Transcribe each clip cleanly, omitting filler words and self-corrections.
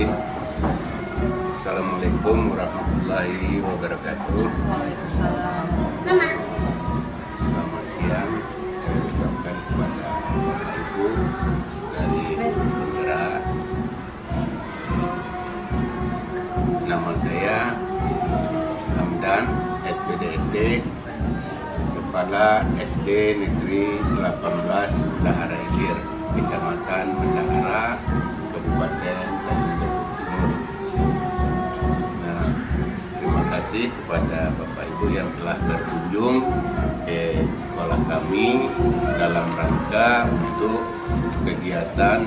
Bismillahirrahmanirrahim. Assalamualaikum warahmatullahi wabarakatuh. Selamat siang. Saya ucapkan kepada Bapak Ibu dari Penggerak. Nama saya Hamdan, SPDSD, Kepala SD Negeri 18 Bendahara Ilir, Kecamatan Bendahara, Kabupaten Tanjung Timur. Nah, terima kasih kepada Bapak Ibu yang telah berkunjung ke sekolah kami dalam rangka untuk kegiatan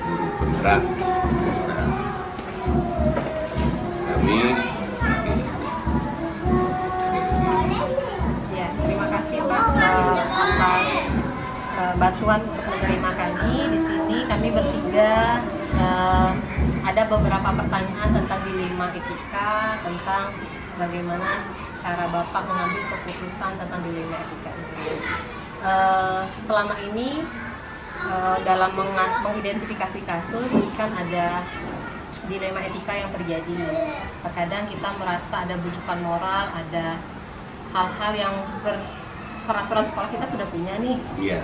guru penggerak. Nah, kami terima kasih Pak atas bantuan untuk menerima kami di sini. Kami bertiga ada beberapa pertanyaan tentang dilema etika, tentang bagaimana cara Bapak mengambil keputusan tentang dilema etika ini. Selama ini dalam mengidentifikasi kasus kan ada dilema etika yang terjadi. Terkadang kita merasa ada bujukan moral, ada hal-hal yang peraturan sekolah kita sudah punya nih. Iya.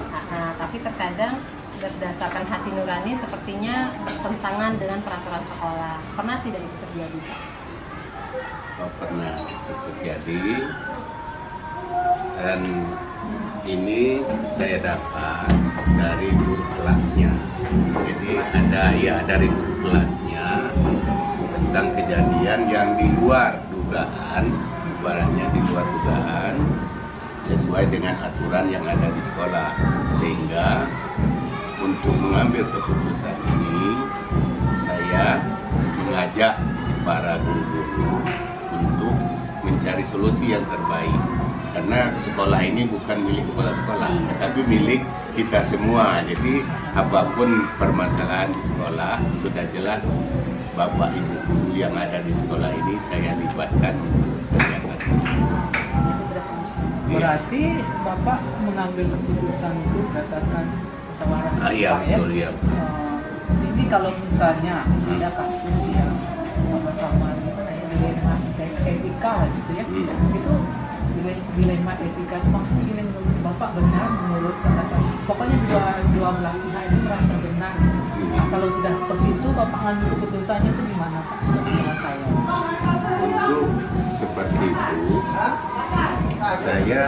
Tapi terkadang berdasarkan hati nurani sepertinya bertentangan dengan peraturan sekolah. Pernah tidak itu terjadi? Pernah itu terjadi, dan ini saya dapat dari guru kelasnya. Jadi ada dari guru kelasnya tentang kejadian yang di luar dugaan, ibaratnya di luar dugaan, sesuai dengan aturan yang ada di sekolah. Sehingga untuk mengambil keputusan ini, saya mengajak para guru-guru untuk mencari solusi yang terbaik. Karena sekolah ini bukan milik kepala sekolah, tapi milik kita semua. Jadi apapun permasalahan di sekolah, sudah jelas Bapak Ibu guru yang ada di sekolah ini saya libatkan untuk kegiatan. Berarti Bapak mengambil keputusan itu berdasarkan musyawarah. Iya, betul ya. Ini kalau misalnya ada kasus yang sama-sama dilema etika gitu ya, itu dilema etika itu maksudnya gini, menurut Bapak benar, menurut salah satu, pokoknya dua belah pihak ini merasa benar. Nah, kalau sudah seperti itu Bapak ngambil keputusannya itu gimana Pak? Menurut saya. Untuk seperti itu, saya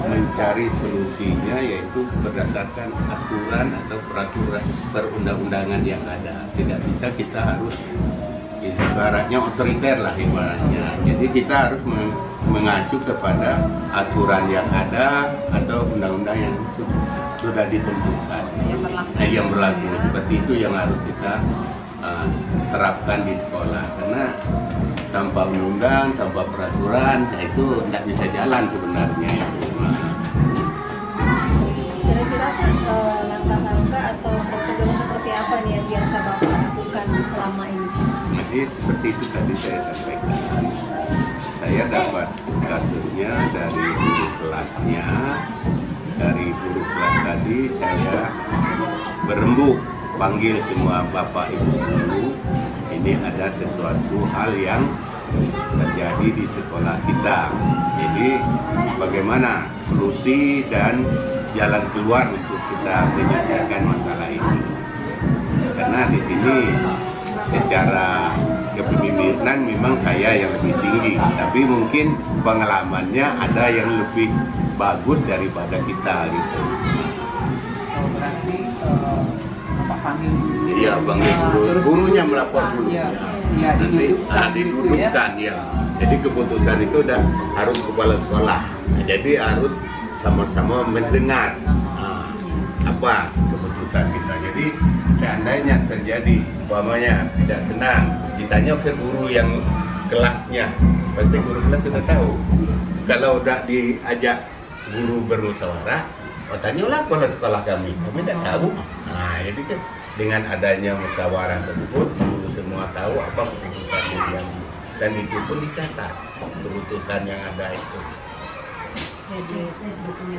mencari solusinya yaitu berdasarkan aturan atau peraturan perundang-undangan yang ada. Tidak bisa kita harus ibaratnya otoriter lah ibaratnya. Jadi kita harus mengacu kepada aturan yang ada atau undang-undang yang sudah ditentukan. Yang berlaku. Seperti itu yang harus kita terapkan di sekolah. Karena tanpa undang, tanpa peraturan, ya itu tidak bisa jalan sebenarnya. Kira-kira langkah-langkah atau prosedur seperti apa nih yang biasa Bapak lakukan selama ini? Masih seperti itu tadi saya sampaikan. Saya dapat kasusnya dari guru kelasnya. Dari guru kelas tadi saya berembuk, panggil semua Bapak Ibu guru. Ini ada sesuatu hal yang terjadi di sekolah kita. Jadi bagaimana solusi dan jalan keluar untuk kita menyelesaikan masalah ini. Karena di sini secara kepemimpinan memang saya yang lebih tinggi, tapi mungkin pengalamannya ada yang lebih bagus daripada kita gitu. Berarti Bapak panggil dulu. Iya, panggil guru. Gurunya melapor dulu. Ya, Nanti didudukkan ya. Jadi keputusan itu udah harus kepala sekolah. Nah, jadi harus sama-sama mendengar apa keputusan kita. Jadi seandainya terjadi umpamanya tidak senang, ditanya ke guru yang kelasnya, pasti guru kelas sudah tahu. Kalau udah diajak guru bermusyawarah, tanyalah kepala sekolah kami tidak tahu. Nah, jadi kan dengan adanya musyawarah tersebut, guru semua tahu apa keputusan yang diambil, dan itu pun dicatat keputusan yang ada itu. Di dokumen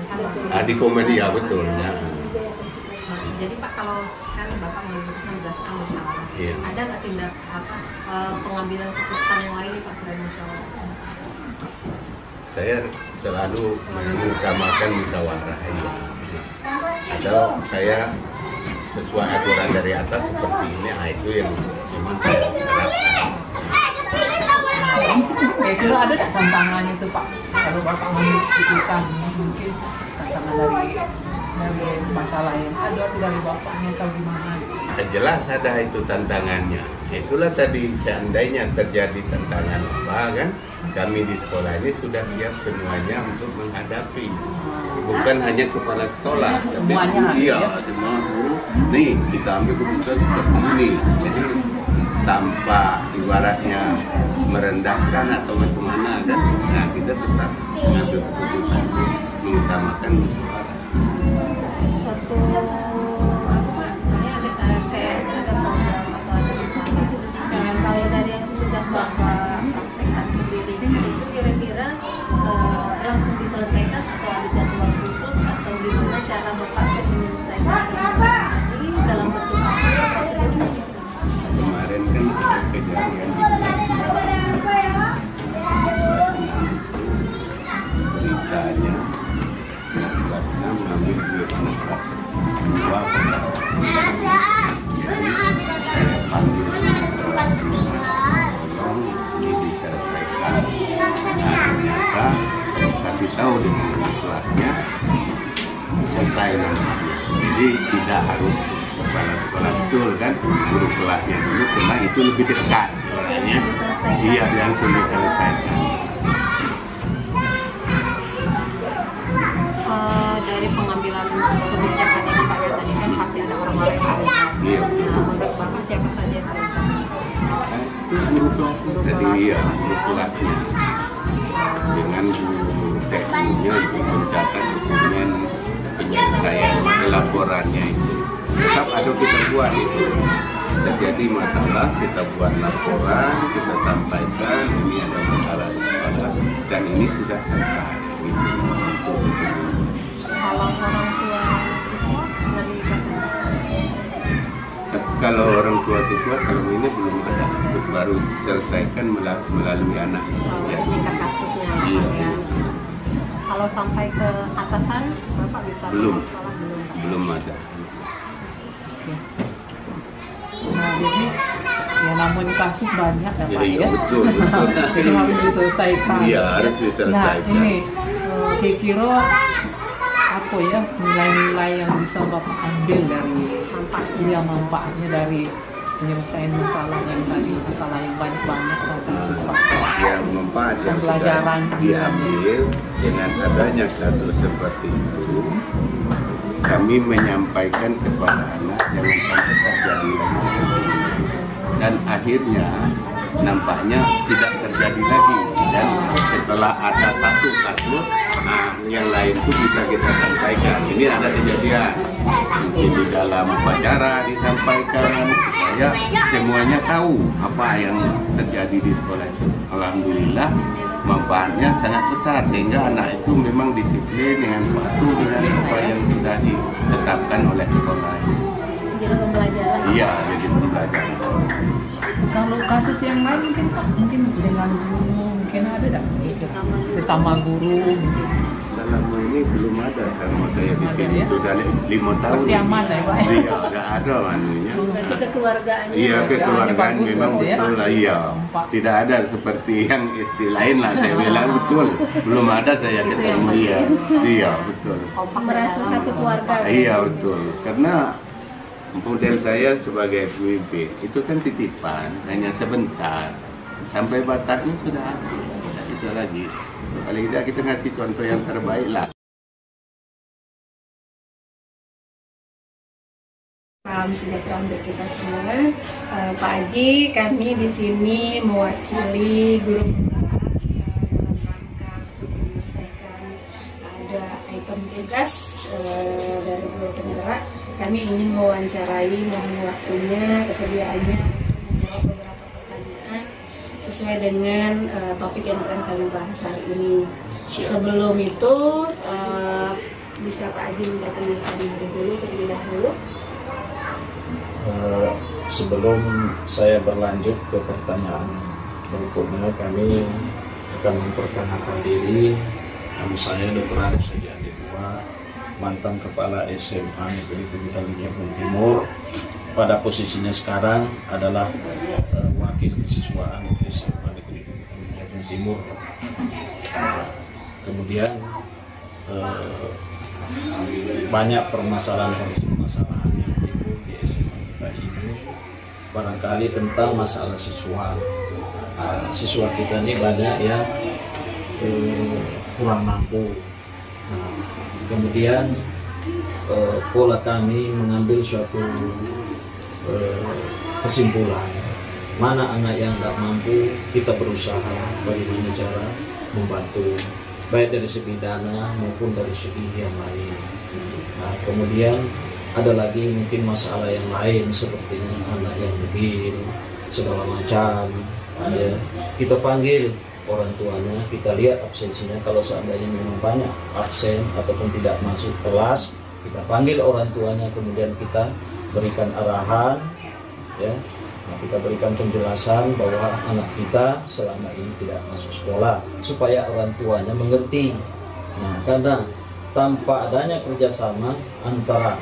Di komen ya betul. Ya. Jadi Pak, kalau kan Bapak mengambil keputusan berdasarkan musyawarah, Iya. ada nggak tindak pengambilan keputusan yang lain nih Pak selain musyawarah? Saya selalu mengutamakan musyawarah ini. Atau saya sesuai aturan dari atas seperti ini, itu yang memang saya terapkan. Kira-kira ada nggak tantangannya itu Pak? Kalau Bapak mengambil keputusan, mungkin tantangan dari masalah yang ada atau dari Bapaknya atau gimana? Jelas ada itu tantangannya. Itulah tadi, seandainya terjadi tantangan apa kan, kami di sekolah ini sudah siap semuanya untuk menghadapi. Bukan hanya kepala sekolah, tapi Semuanya, iya, ya? semua guru. Nih kita ambil keputusan seperti ini. Jadi tanpa ibaratnya merendahkan atau bagaimana, dan nah, kita tetap mengambil keputusan mengutamakan musyawarah. Suatu apa Pak? Soalnya ada kayak ada program atau ada misalnya kalau dari yang sudah Bapak praktekkan sendiri itu kira-kira langsung diselesaikan atau ada jadwal khusus atau gimana cara Bapak menyelesaikan ini dalam bentuk apa prosedurnya? Kemarin kan ada kejadian di beritanya kelasnya mengambil dua kelas dua kelas. Jadi saya panggil tolong ini diselesaikan. Nah, ternyata saya kasih tahu dengan kelasnya selesai nanti. Jadi tidak harus kepala sekolah betul kan, guru kelasnya dulu, karena itu lebih dekat orangnya. Iya, langsung diselesaikan. Dari pengambilan kebijakan ini Pak, ya tadi kan pasti ada orang-orang yang ada. Iya. Menurut Bapak siapa saja yang ada? Nah, itu guru kelasnya tadi, iya, guru kelasnya dengan guru tekniknya itu mencatat dokumen penyelesaian laporannya itu. Tetap ada kita buat itu. Terjadi masalah, kita buat laporan, kita sampaikan ini ada masalah dan ini sudah selesai. Gitu. Kalau orang tua siswa dari Kalau orang tua siswa selama ini belum ada, baru selesaikan melalui anak. Ya. tingkat kasusnya. Iya, Pak, ya. iya. Kalau sampai ke atasan, Bapak bisa Belum. sekolah belum Pak? Belum ada. Nah, jadi ya namanya kasus banyak ya Pak Iya, ya. betul, betul. Jadi harus diselesaikan. Iya, harus diselesaikan. Nah, ini kira-kira apa ya nilai-nilai yang bisa Bapak ambil dari manfaatnya dari penyelesaian masalah yang tadi, masalah yang banyak tadi Pak. Yang manfaat yang Pembelajaran. sudah diambil dengan adanya kasus seperti itu, kami menyampaikan kepada anak jangan sampai terjadi lagi seperti ini. Dan akhirnya nampaknya tidak terjadi lagi, dan setelah ada satu kasus, yang lain itu bisa kita sampaikan. Ini ada kejadian mungkin di dalam upacara disampaikan supaya semuanya tahu apa yang terjadi di sekolah itu. Alhamdulillah manfaatnya sangat besar sehingga anak itu memang disiplin dengan patuh dengan apa yang sudah ditetapkan oleh sekolah. Jadi pembelajaran. Iya, jadi pembelajaran. Kalau kasus yang lain mungkin Pak, mungkin dengan guru mungkin ada tak? Sesama guru mungkin. Selama ini belum ada sama saya di sini, Ya? sudah 5 tahun. Berarti aman lah ya Pak? Iya, tidak ada manunya. Berarti kekeluargaannya. Iya, kekeluargaan bagus memang berarti ya? betul lah, iya. Tidak ada seperti yang istilah lain lah, saya bilang betul. Belum ada saya ketemu dia. Iya, betul. Merasa satu keluarga. Iya, betul. Karena model saya sebagai pemimpin itu kan titipan, hanya sebentar. Sampai batasnya sudah habis, tidak bisa lagi. Paling tidak kita ngasih contoh yang terbaik lah. Salam sejahtera untuk kita semua. Pak Haji, kami di sini mewakili guru penggerak dalam rangka untuk menyelesaikan ada item tugas dari guru penggerak. Kami ingin mewawancarai, mohon waktunya, kesediaannya untuk menjawab beberapa pertanyaan sesuai dengan topik yang akan kami bahas hari ini. Sebelum itu, Bisa Pak Haji memperkenalkan diri dulu terlebih dahulu. Sebelum saya berlanjut ke pertanyaan berikutnya, kami akan memperkenalkan diri. Nama saya Dr. Arif Sadi Adibua, mantan Kepala SMA Negeri Teguh Jawa Timur. Pada posisinya sekarang adalah wakil kesiswaan SMA Negeri Teguh Jawa Timur. Kemudian banyak permasalahan yang timbul di SMA kita ini, barangkali tentang masalah siswa. Siswa kita ini banyak yang kurang mampu. Kemudian pola kami mengambil suatu kesimpulan, mana anak yang tidak mampu, kita berusaha bagaimana cara membantu, baik dari segi dana maupun dari segi yang lain. Kemudian ada lagi mungkin masalah yang lain seperti anak yang begil, segala macam. Kita panggil orang tuanya, kita lihat absensinya. Kalau seandainya memang banyak absen ataupun tidak masuk kelas, kita panggil orang tuanya, kemudian kita berikan arahan, ya. Kita berikan penjelasan bahwa anak kita selama ini tidak masuk sekolah, supaya orang tuanya mengerti. Karena tanpa adanya kerjasama antara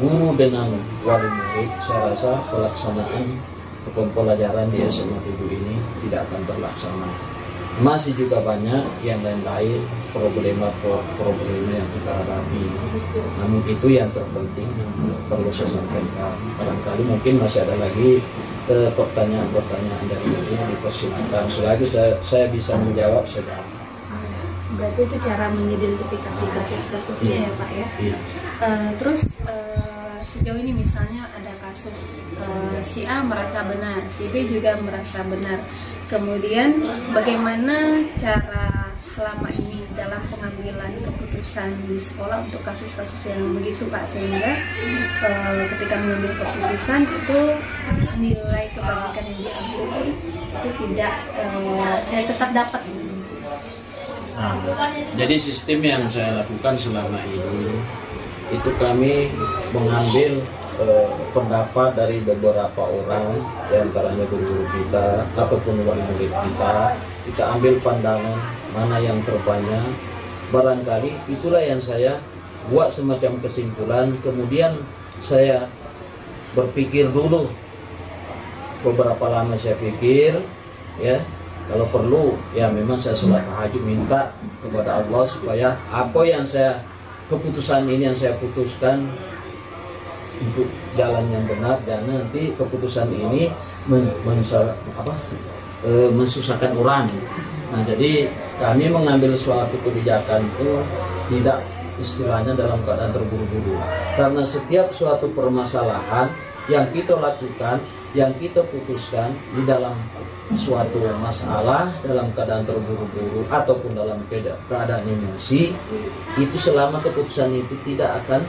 guru dengan wali murid, saya rasa pelaksanaan pembelajaran di SMA 7 ini tidak akan terlaksana. Masih juga banyak yang lain-lain problema yang kita hadapi. Namun itu yang terpenting perlu saya sampaikan. Barangkali mungkin masih ada lagi pertanyaan-pertanyaan dari ibu, dipersilakan. Selagi saya bisa menjawab, saya jawab. Berarti itu cara mengidentifikasi kasus-kasusnya ya Pak ya. Iya. Terus sejauh ini misalnya ada kasus si A merasa benar, si B juga merasa benar. Kemudian bagaimana cara selama ini dalam pengambilan keputusan di sekolah untuk kasus-kasus yang begitu Pak, sehingga ketika mengambil keputusan itu nilai kebaikan yang diambil itu tidak tetap dapat. Jadi sistem yang saya lakukan selama ini itu kami mengambil pendapat dari beberapa orang, diantaranya guru kita ataupun wali murid kita ambil pandangan mana yang terbanyak. Barangkali itulah yang saya buat semacam kesimpulan. Kemudian saya berpikir dulu, beberapa lama saya pikir, ya. Kalau perlu, ya memang saya sholat tahajud minta kepada Allah supaya apa yang keputusan ini yang saya putuskan untuk jalan yang benar, dan nanti keputusan ini mensusahkan orang. Jadi kami mengambil suatu kebijakan itu tidak istilahnya dalam keadaan terburu-buru, karena setiap suatu permasalahan yang kita lakukan, yang kita putuskan di dalam suatu masalah dalam keadaan terburu-buru ataupun dalam keadaan emosi, itu selama keputusan itu tidak akan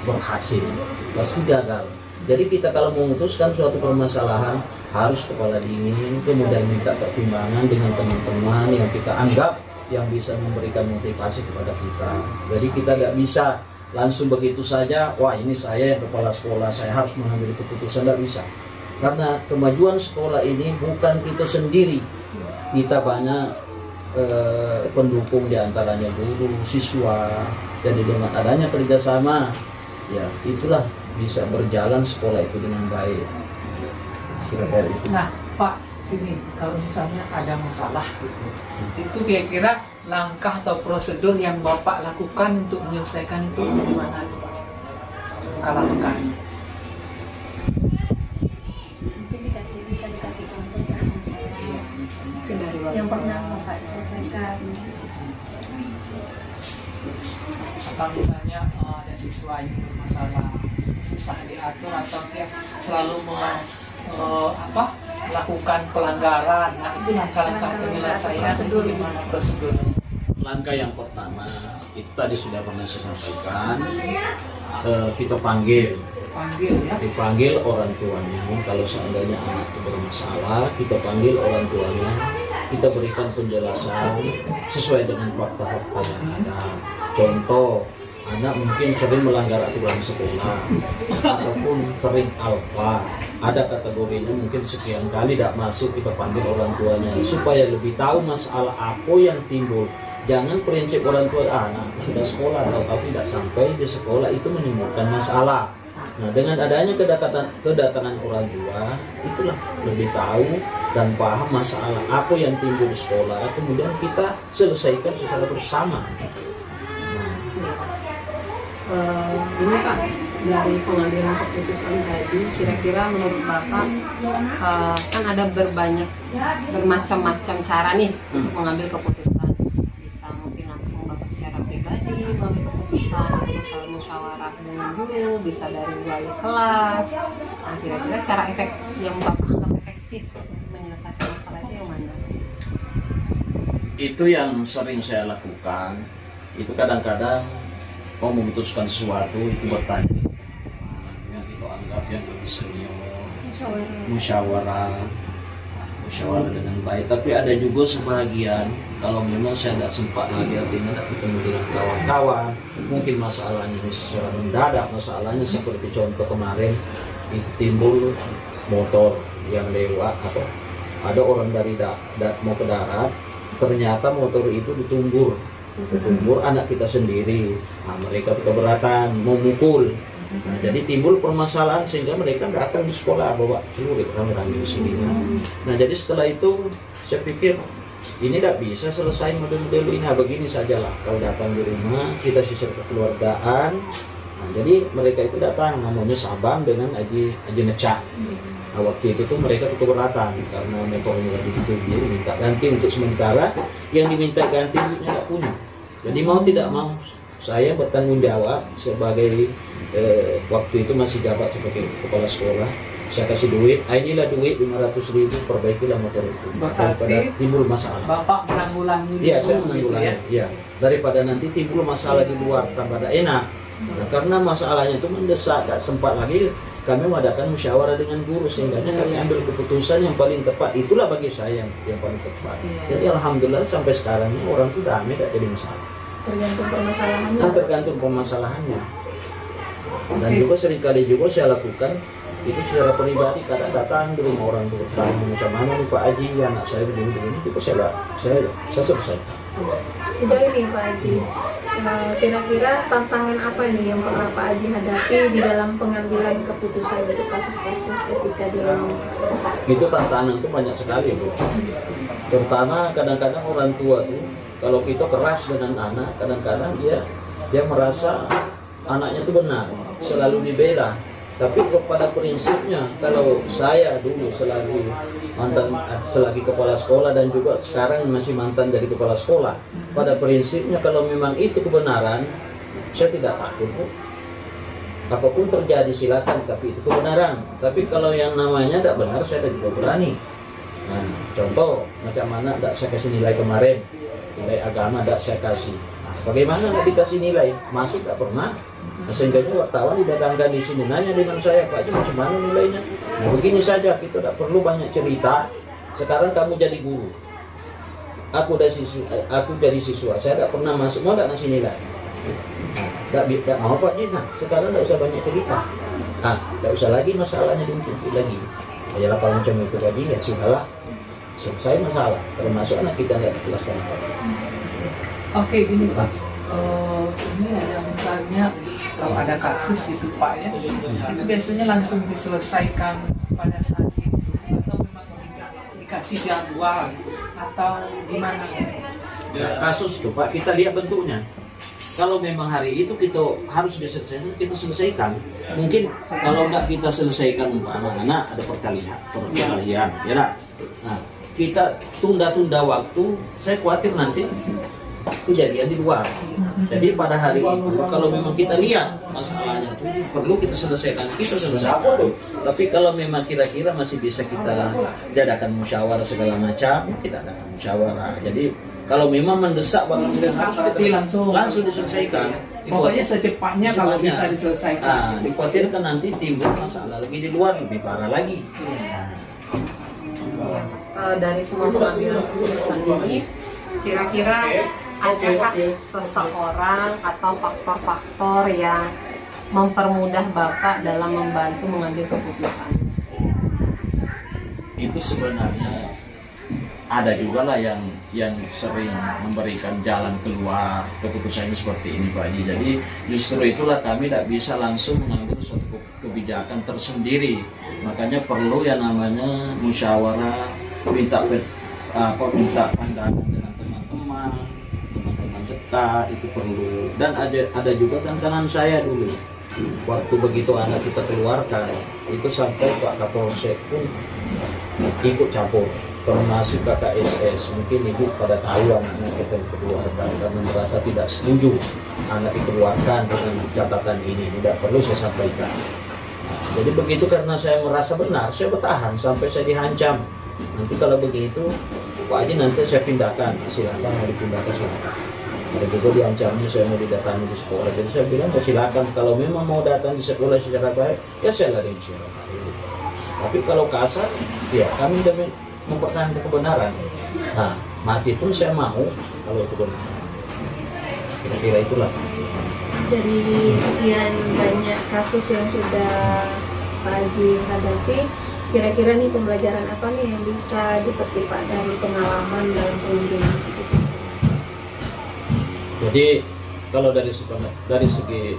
berhasil, pasti gagal. Jadi kita kalau memutuskan suatu permasalahan harus kepala dingin, kemudian minta pertimbangan dengan teman-teman yang kita anggap yang bisa memberikan motivasi kepada kita. Jadi kita nggak bisa langsung begitu saja, wah ini saya yang kepala sekolah, saya harus mengambil keputusan, nggak bisa. Karena kemajuan sekolah ini bukan kita sendiri, kita banyak pendukung, diantaranya guru, siswa. Jadi dengan adanya kerjasama, ya itulah bisa berjalan sekolah itu dengan baik. Kira-kira itu. Nah Pak, ini kalau misalnya ada masalah gitu, itu kira-kira langkah atau prosedur yang Bapak lakukan untuk menyelesaikan itu bagaimana Pak? Langkah-langkah. Bisa dikasih contoh yang pernah Bapak selesaikan. Atau misalnya ada siswa yang bermasalah, susah diatur, atau dia selalu melakukan pelanggaran. Nah itu langkah-langkah penyelesaian itu gimana prosedurnya? Langkah yang pertama itu tadi sudah pernah saya sampaikan, kita dipanggil orang tuanya. Kalau seandainya anak itu bermasalah, kita panggil orang tuanya, kita berikan penjelasan sesuai dengan fakta-fakta yang ada. Contoh, anak mungkin sering melanggar aturan sekolah ataupun sering alfa, ada kategorinya mungkin sekian kali tidak masuk, kita panggil orang tuanya supaya lebih tahu masalah apa yang timbul. Jangan prinsip orang tua, anak sudah sekolah atau tidak sampai di sekolah itu menimbulkan masalah. Nah, dengan adanya kedatangan orang tua, itulah lebih tahu dan paham masalah apa yang timbul di sekolah, kemudian kita selesaikan secara bersama. Ini Pak, dari pengambilan keputusan tadi, kira-kira menurut Bapak kan ada bermacam-macam cara nih untuk mengambil keputusan. Bisa mungkin langsung Bapak secara pribadi mengambil keputusan, atau musyawarah dengan guru, bisa dari wali kelas. Nah, kira-kira cara yang Bapak anggap efektif untuk menyelesaikan masalah itu yang mana? Itu yang sering saya lakukan. Itu kadang-kadang mau memutuskan sesuatu itu bertanya yang kita anggap yang lebih senior, musyawarah dengan baik. Tapi ada juga sebagian kalau memang saya tidak sempat lagi, artinya tidak ketemu dengan kawan-kawan, mungkin masalahnya ini secara mendadak, masalahnya seperti contoh kemarin itu timbul motor yang lewat atau ada orang dari mau ke darat, ternyata motor itu ditumbur anak kita sendiri. Nah, mereka keberatan mau mukul. Nah, jadi timbul permasalahan sehingga mereka datang di sekolah bawa celurit rame-rame di sini. Nah, jadi setelah itu saya pikir ini tidak bisa selesai model-model ini. Nah, begini sajalah, kalau datang di rumah kita sisir kekeluargaan. Nah, jadi mereka itu datang namanya Sabang dengan Aji Necak. Nah, waktu itu tuh mereka keberatan karena motornya lagi ditumbur, minta ganti untuk sementara. Yang diminta ganti duitnya tidak punya. Jadi mau tidak mau saya bertanggung jawab sebagai waktu itu masih jabat sebagai kepala sekolah. Saya kasih duit, inilah duit 500.000, perbaikilah motor itu. Daripada timbul masalah. Bapak menanggulangi. Iya, saya menanggulangi. Ya. Daripada nanti timbul masalah di luar, tambah ada enak. Nah, karena masalahnya itu mendesak, tak sempat lagi kami mengadakan musyawarah dengan guru sehingga kami ambil keputusan yang paling tepat. Itulah bagi saya yang paling tepat. Jadi alhamdulillah sampai sekarang ini orang itu damai, tidak jadi masalah. Tergantung permasalahannya. Nah, tergantung permasalahannya. Dan juga seringkali juga saya lakukan itu secara pribadi, kadang datang di rumah orang tua bertanya macam mana nih Pak Haji, anak saya begini-begini, itu saya selesai. Sejauh ini Pak Haji, kira-kira tantangan apa nih yang pernah Pak Haji hadapi di dalam pengambilan keputusan untuk kasus-kasus etika di rumah? Itu tantangan itu banyak sekali, Bu. Terutama kadang-kadang orang tua tuh kalau kita keras dengan anak, kadang-kadang dia merasa anaknya itu benar, selalu dibela. Tapi pada prinsipnya, kalau saya dulu selagi kepala sekolah dan juga sekarang masih mantan dari kepala sekolah, pada prinsipnya kalau memang itu kebenaran, saya tidak takut. Apapun terjadi silakan, tapi itu kebenaran. Tapi kalau yang namanya tidak benar, saya tidak berani. Nah, contoh macam mana tidak saya kasih nilai kemarin, nilai agama tidak saya kasih. Nah, bagaimana tidak dikasih nilai? Masih tidak pernah. Nah, sehingga wartawan didatangkan di sini nanya dengan saya, Pak Haji macam mana nilainya? Nah, begini saja, kita tidak perlu banyak cerita. Sekarang kamu jadi guru, aku jadi siswa, saya tidak pernah masuk, mau tidak ngasih nilai? Tidak mau Pak Haji. Nah, sekarang tidak usah banyak cerita. Nah, tidak usah lagi masalahnya diungkit lagi. Ya lapar macam itu tadi, ya sudahlah, selesai masalah. Termasuk anak kita tidak dikelaskan apa. Oke, gini Pak. Ini ada misalnya kalau ada kasus gitu Pak ya, itu biasanya langsung diselesaikan pada saat itu atau memang dikasih jadwal atau gimana? Ya, kasus itu Pak, kita lihat bentuknya. Kalau memang hari itu kita harus diselesaikan, kita selesaikan. Mungkin kalau tidak kita selesaikan anak-anak ada perkalian, ya lah. Nah, kita tunda-tunda waktu, saya khawatir nanti kejadian di luar. Jadi pada hari itu kalau memang kita lihat masalahnya itu perlu kita selesaikan, kita selesaikan. Tapi kalau memang kira-kira masih bisa kita adakan musyawarah segala macam, kita adakan musyawarah. Jadi kalau memang mendesak waktu langsung diselesaikan. Pokoknya secepatnya kalau bisa diselesaikan. Nah, dikhawatirkan nanti timbul masalah lagi di luar lebih parah lagi. dari semua pengambilan keputusan ini, kira-kira adakah seseorang atau faktor-faktor yang mempermudah Bapak dalam membantu mengambil keputusan? Itu sebenarnya ada juga lah yang sering memberikan jalan keluar keputusannya seperti ini Pak Haji. Jadi justru itulah kami tidak bisa langsung mengambil suatu kebijakan tersendiri. Makanya perlu yang namanya musyawarah, minta pandangan dengan teman-teman dekat, itu perlu. Dan ada juga tantangan saya dulu. Waktu begitu anak kita keluarkan, itu sampai Pak Kapolsek pun ikut campur, termasuk kakak SS. Mungkin ibu pada tahu anak kita dikeluarkan karena merasa tidak setuju anak dikeluarkan dengan catatan ini. Tidak perlu saya sampaikan. Jadi begitu, karena saya merasa benar, saya bertahan sampai saya dihancam. Nanti kalau begitu, Pak Haji nanti saya pindahkan, silakan mau dipindahkan silakan. Ada juga diancamnya saya mau didatangi di sekolah. Jadi saya bilang silakan, kalau memang mau datang di sekolah secara baik, ya saya lari secara baik. Tapi kalau kasar, ya kami demi mempertahankan kebenaran. Nah, mati pun saya mau kalau itu benar. Kira-kira itulah. Dari sekian banyak kasus yang sudah Pak Haji hadapi, kira-kira nih pembelajaran apa nih yang bisa dipetik Pak dari pengalaman dalam pengambilan keputusan? Jadi kalau dari segi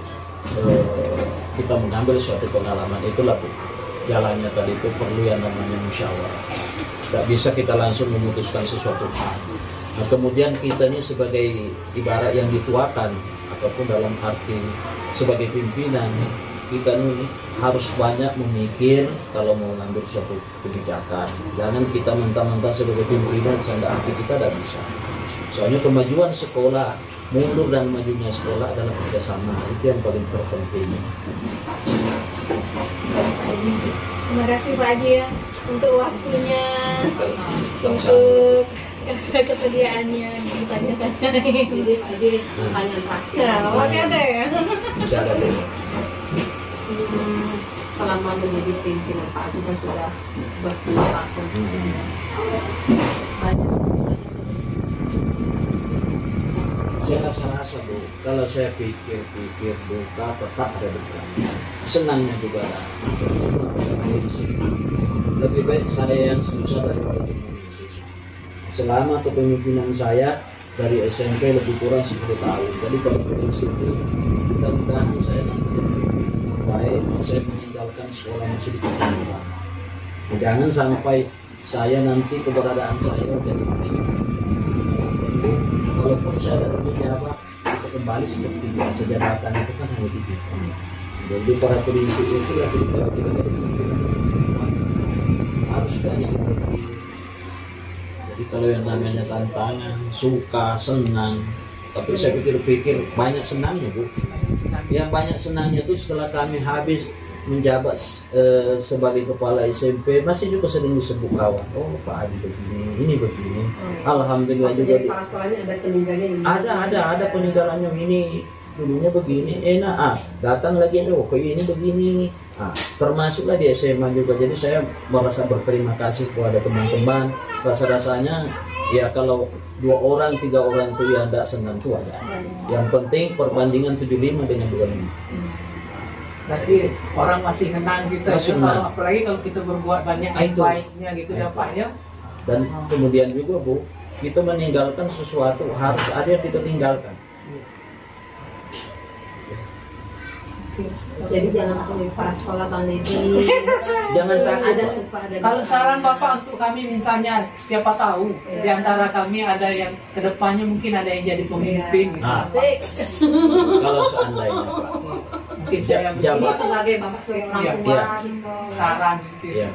kita mengambil suatu pengalaman, itulah Bu, jalannya tadi itu perlu yang namanya musyawarah. Tidak bisa kita langsung memutuskan sesuatu hal. Nah, kemudian kita ini sebagai ibarat yang dituakan ataupun dalam arti sebagai pimpinan, kita ini harus banyak memikir kalau mau mengambil suatu kebijakan. Jangan kita mentah-mentah sebagai pimpinan sehingga arti kita tidak bisa. Soalnya kemajuan sekolah, mundur dan majunya sekolah adalah kerjasama. Itu yang paling terpenting. Terima kasih Pak Haji ya untuk waktunya, untuk kesediaannya ditanya-tanya. Jadi pertanyaan terakhir. Nah, masih ada ya? Bisa ada deh. Selama menjadi pimpinan Pak Haji kan sudah berpuluh tahun. Banyak Saya rasa Bu, kalau saya pikir duka tetap saya bergerak. Senangnya juga ada. Lebih baik saya yang susah daripada teman yang susah. Selama kepemimpinan saya dari SMP lebih kurang 10 tahun. Jadi pada prinsip itu mudah-mudahan saya nanti baik saya meninggalkan sekolah musik di sana. Jangan sampai saya nanti keberadaan saya jadi musik. Walaupun saya ada pejabat, kita kembali seperti biasa, jabatan itu kan hanya tiga. Jadi para prinsip itu ya kita harus banyak berpikir. Jadi kalau yang namanya tantangan, suka, senang, tapi saya pikir-pikir banyak senangnya Bu. Yang banyak senangnya itu setelah kami habis menjabat sebagai kepala SMP, masih juga sering disebut kawan. Oh Pak Haji begini, ini begini. Alhamdulillah juga. Jadi kepala sekolahnya ada peninggalannya. Ada peninggalannya ini. Dulunya begini, enak. Datang lagi ada, oh ini begini. Termasuklah di SMA juga. Jadi saya merasa berterima kasih kepada teman-teman. Rasa-rasanya ya kalau 2 orang, 3 orang itu ya tidak senang tuh ada. Yang penting perbandingan 75 dengan 25. Berarti orang masih kenang gitu ya, Senang. apalagi kalau kita berbuat banyak yang baiknya gitu ya Pak ya. Dan kemudian juga Bu, kita meninggalkan sesuatu harus ada yang kita tinggalkan. Jadi jangan takut kepala sekolah Bang Deddy. Jangan takut. Ada suka ada. Kalau saran Bapak untuk kami misalnya, siapa tahu di antara kami ada yang kedepannya mungkin ada yang jadi pemimpin gitu. Nah, kalau seandainya Pak, Mungkin saya Ini sebagai bapak sebagai orang Iya, tua iya. gitu. saran gitu. ya,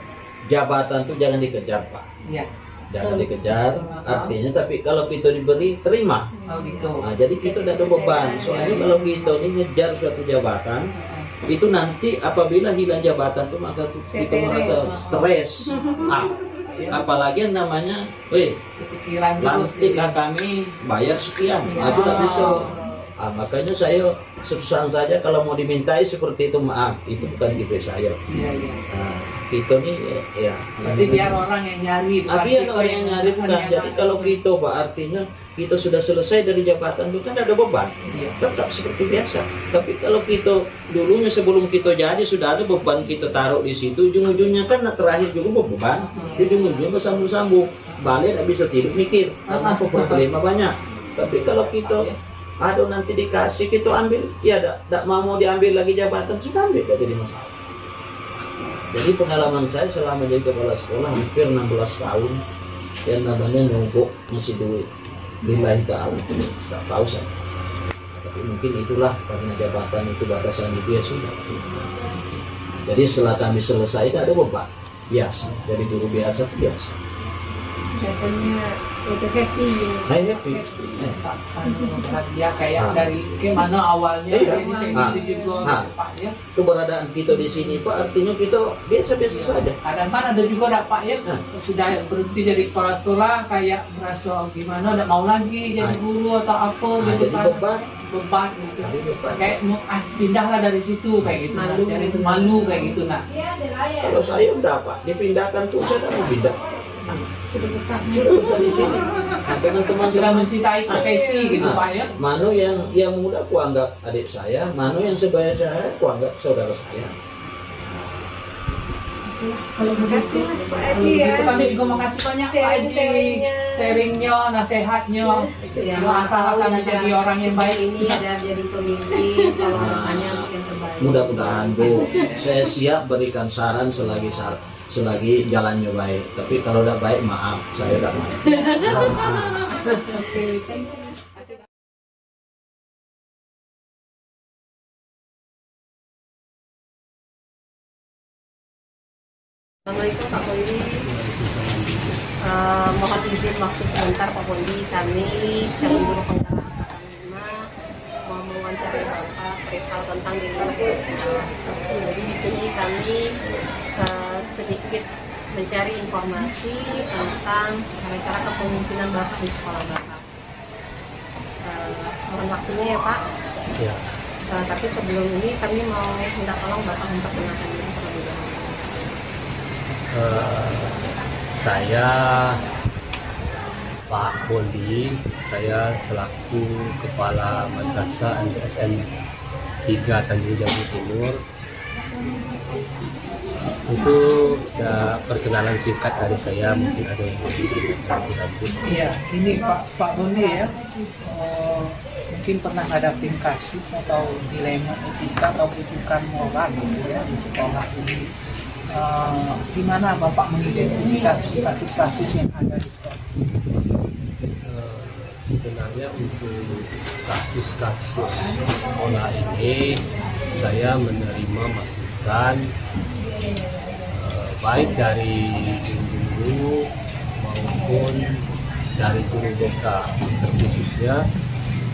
jabatan tuh jangan dikejar Pak. Iya. Jangan dikejar, artinya tapi kalau kita diberi, terima. Oh gitu. Nah, jadi kita tidak ada beban. Soalnya kalau kita ini ngejar suatu jabatan, itu nanti apabila hilang jabatan tuh maka kita merasa stres. Apalagi yang namanya, Kepikiran lantiklah kami bayar sekian, itu tak bisa. Makanya saya sesuatu saja kalau mau dimintai seperti itu, maaf, itu bukan tipe saya. Iya, iya. Nah, kita nih ya. Berarti biar orang yang nyari, bukan Tapi kita orang yang nyari bukan. Jadi kalau kita Pak, artinya kita sudah selesai dari jabatan itu kan ada beban. Iya. Tetap seperti biasa. Tapi kalau kita dulunya sebelum kita jadi sudah ada beban kita taruh di situ, ujung-ujungnya kan terakhir juga beban. Ujung-ujungnya bersambung-sambung. Balik nggak bisa tidur mikir karena problema banyak. Tapi kalau kita aduh nanti dikasih kita ambil, ya tidak mau diambil lagi jabatan sudah ambil, tidak jadi masalah. Jadi pengalaman saya selama jadi kepala sekolah hampir 16 tahun yang namanya numpuk ngasih duit. Lillahi ta'ala, tidak tahu saya. Tapi mungkin itulah karena jabatan itu batasan itu ya sudah. Jadi setelah kami selesai itu ada beban biasa, dari guru biasa ke biasa. Rasanya itu happy. Happy. Ya kayak dari gimana awalnya Iya. jadi kayak gitu juga Pak ya. Keberadaan kita di sini Pak artinya kita biasa-biasa saja. Kadang kan ada juga Pak ya sudah berhenti jadi kepala sekolah kayak merasa gimana tidak mau lagi jadi guru atau apa gitu Jadi kan. beban. Gitu. Jadi beban. Kayak mau pindahlah dari situ kayak gitu. Malu. Jadi itu malu kayak gitu nah. Kalau saya enggak Pak, dipindahkan tuh saya tidak mau pindah. Sudah betah di sini. Nah, teman-teman Sudah mencintai profesi gitu Pak ya. Mano yang muda ku anggap adik saya, Mano yang sebaya saya ku anggap saudara saya. Kalau begitu, Pak Kalau Haji ya. gitu kami juga makasih banyak Pak Haji sharingnya, nasihatnya. Ya, Antara kami ada jadi orang yang baik ini ada jadi pemimpin kalau hanya untuk yang terbaik. Mudah-mudahan Bu, saya siap berikan saran selagi jalannya baik. Tapi kalau tidak baik maaf, saya tidak mau. Oke, thank you. Assalamualaikum Pak Poldi. Mohon izin waktu sebentar Pak Poldi, kami calon guru penggerak angkatan 5 mau mewawancarai Bapak perihal tentang diri. Jadi di sini kami sedikit mencari informasi tentang cara-cara kepemimpinan Bapak di sekolah Bapak. Mohon waktunya ya Pak. Ya, Tapi sebelum ini kami mau minta tolong Bapak memperkenalkan diri terlebih dahulu. saya Pak Poldi, saya selaku Kepala Madrasah MTSN 3 Tanjung Jambu Timur. Untuk perkenalan singkat dari saya, mungkin ada yang lebih lanjut. Iya, ini Pak Boni ya. Mungkin pernah ngadapin kasus atau dilema etika atau rujukan moral gitu ya di sekolah ini. Gimana Bapak mengidentifikasi kasus-kasus yang ada di sekolah? Sebenarnya untuk kasus-kasus di sekolah ini saya menerima masukan baik dari guru maupun dari guru BK terkhususnya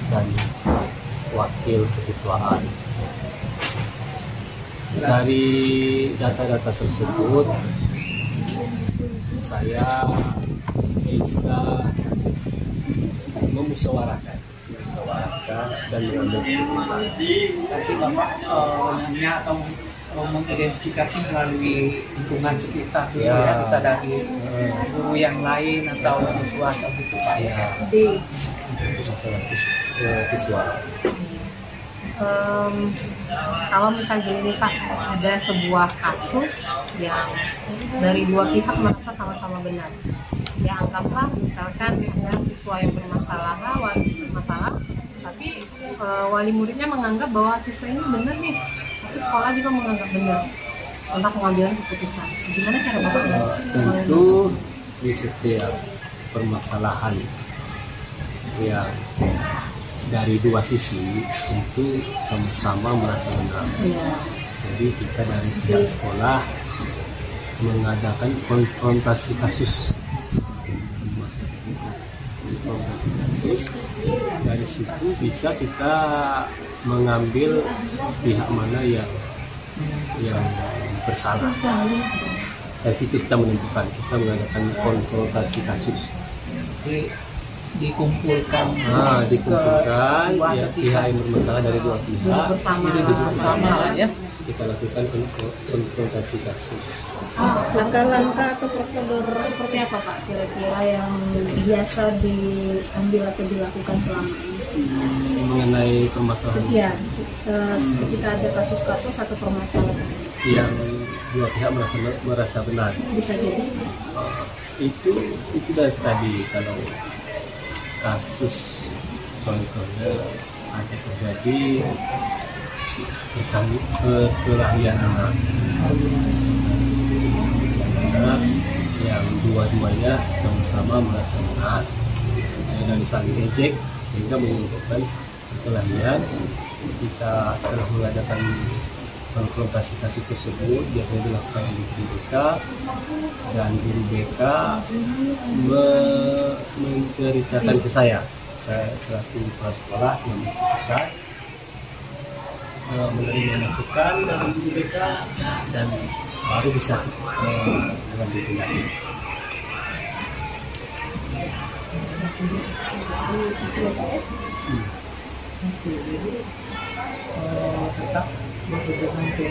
dan wakil kesiswaan. Dari data-data tersebut saya bisa memusyawarahkan dan mengambil keputusan. Nanti Bapak nanya atau mengidentifikasi melalui lingkungan sekitar gitu ya, bisa dari guru yang lain atau siswa atau gitu Pak ya. Siswa. Kalau misalnya gini nih Pak, ada sebuah kasus yang dari dua pihak merasa sama-sama benar. Ya anggaplah misalkan ada siswa yang bermasalah, tapi wali muridnya menganggap bahwa siswa ini benar nih, tapi sekolah juga menganggap benar untuk pengambilan keputusan. Gimana cara Bapak? Tentu di setiap permasalahan yang dari dua sisi tentu sama-sama merasa benar. Ya. Jadi kita dari pihak sekolah mengadakan konfrontasi kasus. Dari situ bisa kita mengambil pihak mana yang bersalah. Dari situ kita menentukan, kita mengadakan konfrontasi kasus. Dikumpulkan Ya, pihak yang bermasalah dari dua pihak Bersama. itu duduk bersama ya. kita lakukan konfrontasi kasus. Langkah-langkah atau prosedur seperti apa Pak kira-kira yang biasa diambil atau dilakukan selama ini? Mengenai permasalahan Ya, ketika ada kasus-kasus atau permasalahan yang dua pihak merasa benar, bisa jadi itu dari tadi. Kalau kasus contohnya ada terjadi perkelahian anak yang dua-duanya sama-sama merasa benar dan saling ejek sehingga menimbulkan perkelahian. Kita setelah mengadakan konfrontasi kasus tersebut, biasanya dilakukan oleh guru BK, dan guru BK menceritakan ke saya selaku kepala sekolah yang pusat, menerima masukan dari guru BK dan baru bisa mengambil tindakan. Tetap berhubungan ke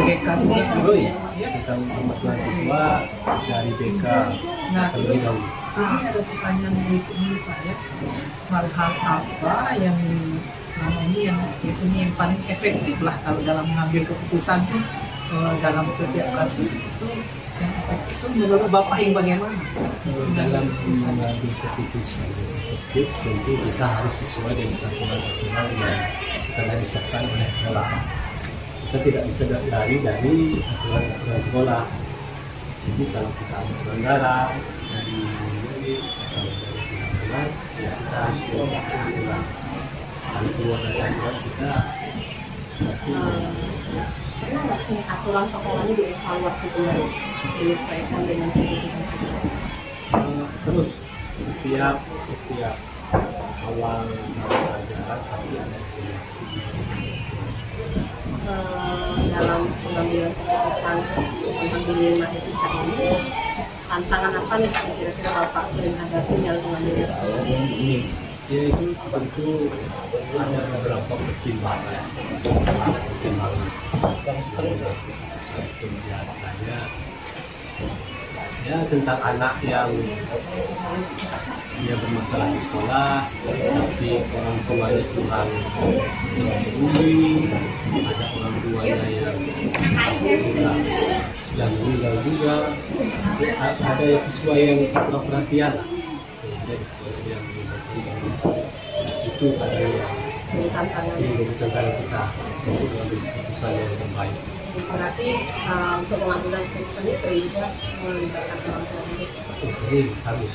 BK juga. Oh iya, tentang permasalahan siswa dari BK terlebih dahulu. Ini ada pertanyaan berikutnya Pak ya. Hal-hal apa yang selama ini yang biasanya yang paling efektif lah kalau dalam mengambil keputusan dalam setiap kasus itu, yang efektif itu menurut Bapak yang bagaimana? Dalam mengambil keputusan yang efektif, tentu kita harus sesuai dengan aturan-aturan yang telah disahkan oleh sekolah. Kita tidak bisa lari dari aturan-aturan sekolah. Jadi kalau kita ada pelanggaran dari atau dari pelanggaran, ya kita harus aturan. Kalau keluar dari aturan kita aturan sekolahnya dievaluasi kembali menyesuaikan dengan kebutuhan siswa. terus setiap awal pelajaran pasti ada evaluasi. Dalam pengambilan keputusan tentang dilema etika ini, tantangan apa nih kira-kira Bapak sering hadapi dalam pengambilan keputusan? Ya itu tentu ada beberapa pertimbangan. Satu biasanya ya tentang anak yang dia bermasalah di sekolah, tapi orang tuanya kurang peduli, ada orang tuanya yang meninggal juga, ada siswa yang kurang perhatian, sehingga di sekolah yang itu ada yang menjadi tantangan kita untuk mengambil keputusan yang terbaik. Berarti untuk pengambilan keputusan itu sering juga melibatkan orang tua murid. Sering harus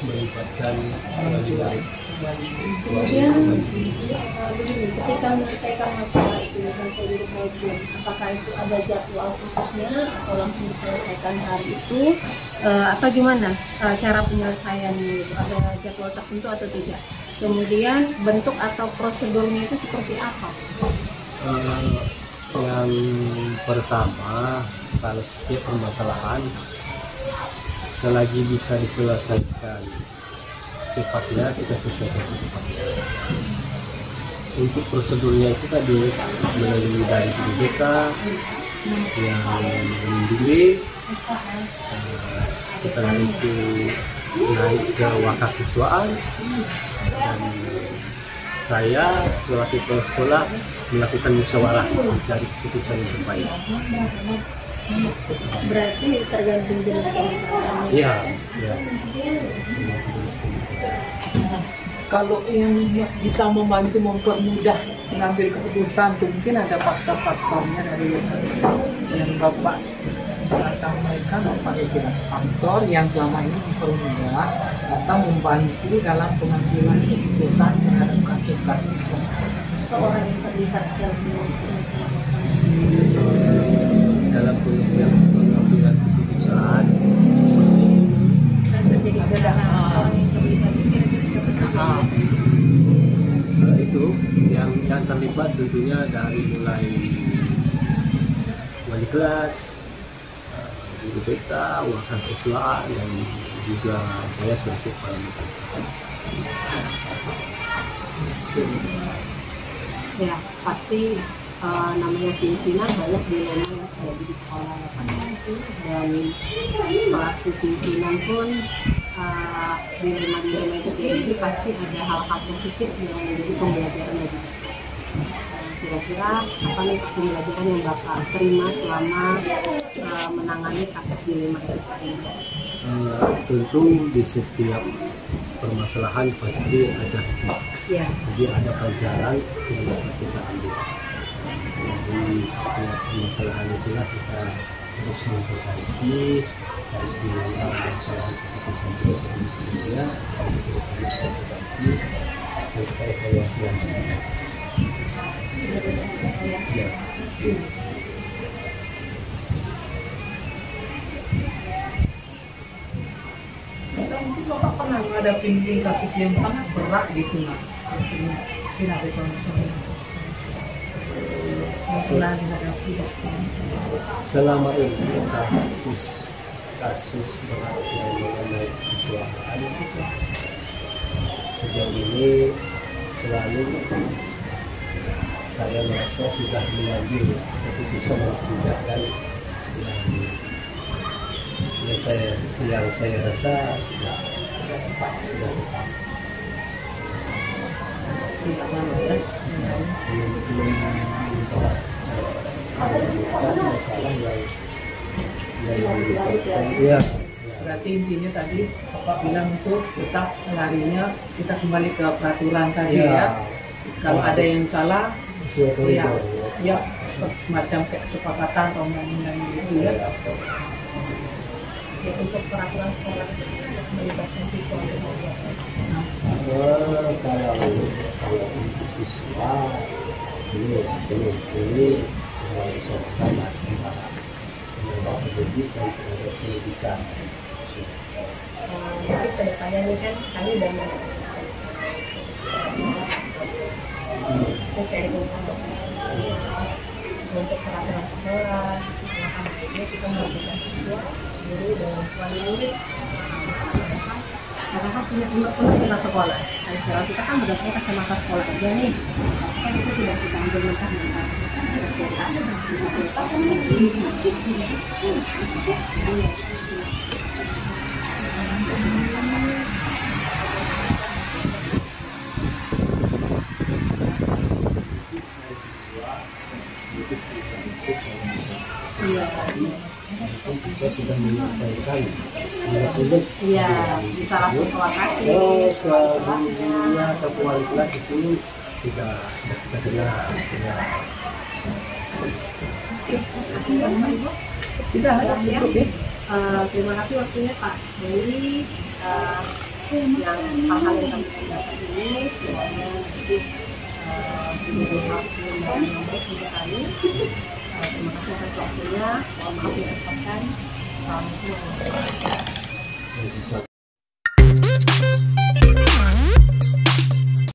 melibatkan orang murid. kemudian begini, ketika menyelesaikan masalah itu sampai di problem, apakah itu ada jadwal khususnya atau langsung diselesaikan hari itu atau gimana cara penyelesaiannya itu, ada jadwal tertentu atau tidak, kemudian bentuk atau prosedurnya itu seperti apa? Yang pertama, kalau setiap permasalahan selagi bisa diselesaikan secepatnya, kita selesaikan secepatnya. Untuk prosedurnya itu tadi melalui dari BK yang membimbing, setelah itu naik ke wakasiswaan, dan saya selaku kepala sekolah melakukan musyawarah mencari keputusan yang terbaik. Berarti tergantung jenis permasalahan. Iya. Kalau yang bisa membantu mempermudah mengambil keputusan itu mungkin ada faktor-faktornya dari yang Bapak bisa sampaikan, Bapak itu faktor yang selama ini mempermudah atau membantu dalam pengambilan keputusan terhadap kasus-kasus Orang yang terlibat Dalam pengambilan keputusan Terjadi keadaan orang yang terlibat itu kira-kira siapa saja biasanya? itu yang terlibat tentunya dari mulai wali kelas, guru BK, wakasiswaan, dan juga saya selaku kepala madrasah. Ya pasti namanya pimpinan banyak dilema yang terjadi di sekolah dan selaku pimpinan pun dilema-dilema itu jadi pasti ada hal-hal positif yang menjadi pembelajaran bagi kita. Kira-kira apa nih pembelajaran yang Bapak terima selama menangani kasus dilema ini? Tentu di setiap permasalahan pasti ada hikmah. Ya. Jadi ada pelajaran yang dapat kita ambil. Jadi setiap permasalahan itulah kita terus memperbaiki, baik di dalam masalah keputusan dia, memperbaiki, dan kita evaluasi yang ada. Ya. Mungkin Bapak pernah menghadapi kasus yang sangat berat gitu lah. Tidak ada masalah dihadapi di sekolah. Selama ini kasus berat yang mengenai kesesuaian sejauh ini selalu saya merasa sudah mengambil keputusan kebijakan yang saya rasa sudah tepat. Masalah yang Berarti intinya tadi Bapak bilang itu tetap larinya kita kembali ke peraturan tadi ya. Kalau ada yang salah sesuai koridor. Ya, semacam kayak kesepakatan atau undang-undang gitu ya. Ya, untuk peraturan sekolah itu melibatkan siswa Kalau untuk siswa ini sama antara pendidikan terhadap pendidikan. Jadi kedepannya ini kan kami udah untuk peraturan sekolah, ini kita melakukan siswa, guru dan wali murid. Karena kan punya undang-undang tentang sekolah. Dan sekarang kita kan berdasarkan kacamata sekolah aja nih. Kan itu tidak kita ambil mentah-mentah. Iya. Siswa sudah menyampaikan Iya, bisa langsung ke lokasi. ke wali kelas itu sudah kita dengar. Tidak ada ya. Terima kasih waktunya Pak Heri yang hal-hal yang kami dapat ini semuanya nanti menjadi hal yang baik untuk kami. Terima kasih atas waktunya. Mohon maaf yang diucapkan. Assalamualaikum warahmatullahi wabarakatuh.